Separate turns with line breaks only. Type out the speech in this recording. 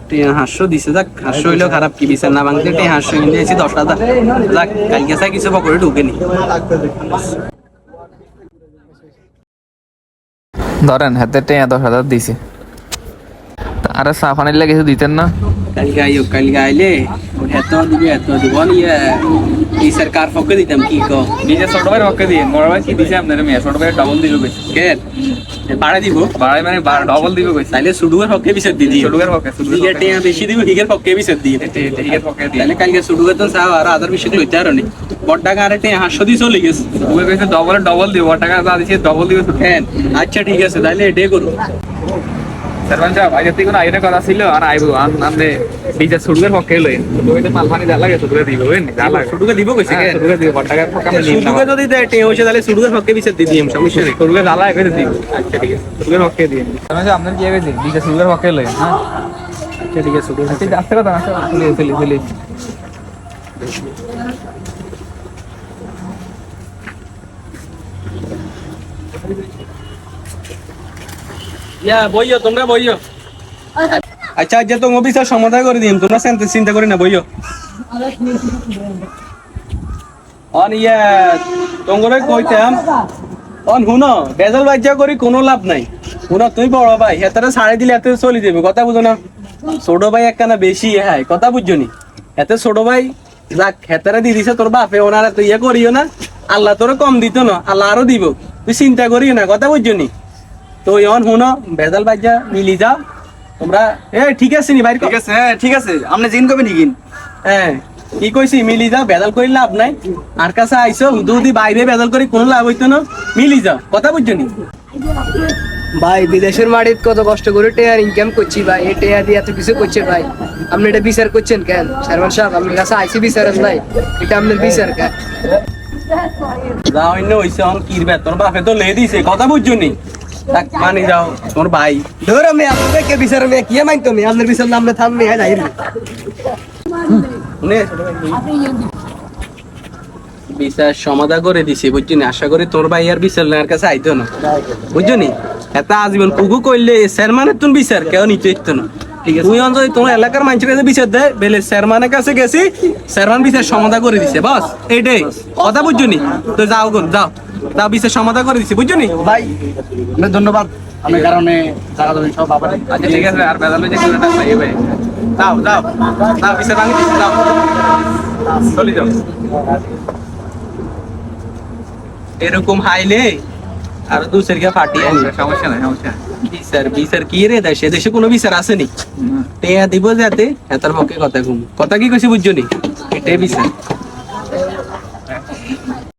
500 দিছে, যাক 500 হইলেও খারাপ কি, বিচার না ভাঙতে 500 কিনে দিয়েছি 10,000। যাক কালকে চাই কিছু পকেটে ঢুকেনি।
ধরেন হাতে 10,000 দিছে, আরে চা পানির লাগে কিছু দিতেন না?
কালকে আইও, কালকে আইলে এত দিবে এত দিব নিয়ে এই সরকার পক্ষে দিতাম কি কো
নিজে ছোট ভাইয়ের পক্ষে দিয়ে, বড় ভাই কি দিছে আপনার মেয়ে? ছোট ভাইয়ের ডবল দিবে কইছে।
কে বাড়া দিব?
বাড়াই মানে ডবল দিবে কইছে।
তাইলে সুডুয়ের পক্ষে বিচার দি দিই,
ছোটুকের পক্ষে,
হিগের টিয়া বেশি দিব, হিগের পক্ষে বিচার দিই।
হিগের পক্ষে দিয়ে।
তাহলে কালকে সুডুয়ে তো চাও আর আদার বিষয় লইতে আর নি বড় টাকা আরে 500 দিয়ে চলে গেছে।
ছোটুকে কইছে ডবল দিব, টাকা যা দিছে ডবল দিবে।
হ্যাঁ আচ্ছা ঠিক আছে, তাহলে এটাই করুন।
সারমান সাহেব আগে থেকে কোনো আইডিয়া কথা ছিল, আর আইবো আনন্দে বিচার ছোটুকের পক্ষে লই। ছোটুকে মাল পানি যা লাগে ছোটুকে দিবে, বুঝলেন? যা লাগে
সুডুকে দিব কইছে কে?
ছোটুকে দিব, বড় টাকার পক্ষে আমরা নিব না।
সুডুকে যদি দেয় টিয়া হইছে তাহলে সুডুকের পক্ষে বিচার দি দিই, সমস্যা নেই।
ছোটুকে যা লাগে কইতে দিব। আচ্ছা ঠিক আছে, ছোটুকের পক্ষে দিন। সারমান সাহেব আপনার কি হইছে? বিচার ছোটুকের পক্ষে লই। হ্যাঁ
আচ্ছা ঠিক আছে, সুডুকে
ঠিক আছে, কথা না চলি।
ইয়া বইও, তোমরা বইও। আচ্ছা আজ তো অফিসার সমাধান করে দিম, তোমরা চিন্তা করি না, বইও। অন ইয়া তোমরা কইতাম অন হুনো বেজাল বাজ্যা করি কোনো লাভ নাই। হুনো তুই বড় ভাই হেতারে ছাড়ে দিলে এত চলে যাবে, কথা বুঝো না? ছোট ভাই একখানা বেশি হ্যাঁ, কথা বুঝছো নি? এত ছোট ভাই যাক হেতারে দি দিছে তোর বাপে, ওনারা তো ইয়ে করিও না, আল্লাহ তোর কম দিত না, আল্লাহ আরো দিব, তুই চিন্তা করিও না, কথা বুঝছো নি? তো অন হুনো বেজাল বাজ্যা মিলি যাও তোমরা। ঠিক আছে নি ভাই?
ঠিক আছে, হ্যাঁ ঠিক আছে, আপনি জিন কবে নিকিন?
হ্যাঁ কি কইছি, মিলি যাও, বেজাল করি লাভ নাই। আর কাছে আইসো যদি বাইরে বেজাল করি কোনো লাভ হইতো না, মিলি যাও, কথা বুঝছো নি?
ভাই বিদেশের মাটিত কত কষ্ট করে টেয়ার ইনকাম করছি ভাই, এই টেয়ার দিয়ে এত কিছু করছে ভাই, আপনি এটা বিচার করছেন কেন? সারমান সাহেব আপনার কাছে আইসি বিচারেন নাই, এটা আপনার বিচার কেন?
যা হইনে হইছে, অন কিরবে তোর বাপে তো লে দিছে, কথা বুঝছো নি? তাক মানি যাও তোর ভাই।
ধর আমি আপনাকে কে বিচার আমি কি মাইন তুমি আপনার বিচার নাম না থামবে হ্যাঁ নাই
নে বিচার সমাধান করে দিছি, বুঝছি না? আশা করি তোর ভাই আর বিচার নেওয়ার কাছে আইতো না, বুঝছো নি? এত আজীবন কুকু কইলে চেয়ারম্যানের তুমি বিচার কেউ নিতে ইতো না। তুই অঞ্চল তোমার এলাকার মানুষের কাছে বিচার দেয় বেলে চেয়ারম্যানের কাছে গেছি, চেয়ারম্যান বিচার সমাধান করে দিছে, বস এইটাই কথা, বুঝছো নি? তো যাও যাও যাও, বিচার সমাধান করে দিছি, বুঝছো নি?
ভাই আপনার ধন্যবাদ, আপনার কারণে টাকা দেবেন সব আবার।
আচ্ছা ঠিক আছে, আর বেদাল যে কিলোটা পাইয়ে ভাই।
যাও যাও যাও, বিচার ভাঙি দিছি, যাও চলে যাও। এরকম হাইলে আর দুসেরকে ফাটিয়ে আনি,
সমস্যা নাই।
বিচার বিচার কি রে? দেশে কোনো বিচার আসেনি? টেয়া দিব যাতে এটার পক্ষে কথা ঘুম কথা কি কইছি, বুঝছো নি? এটাই বিচার।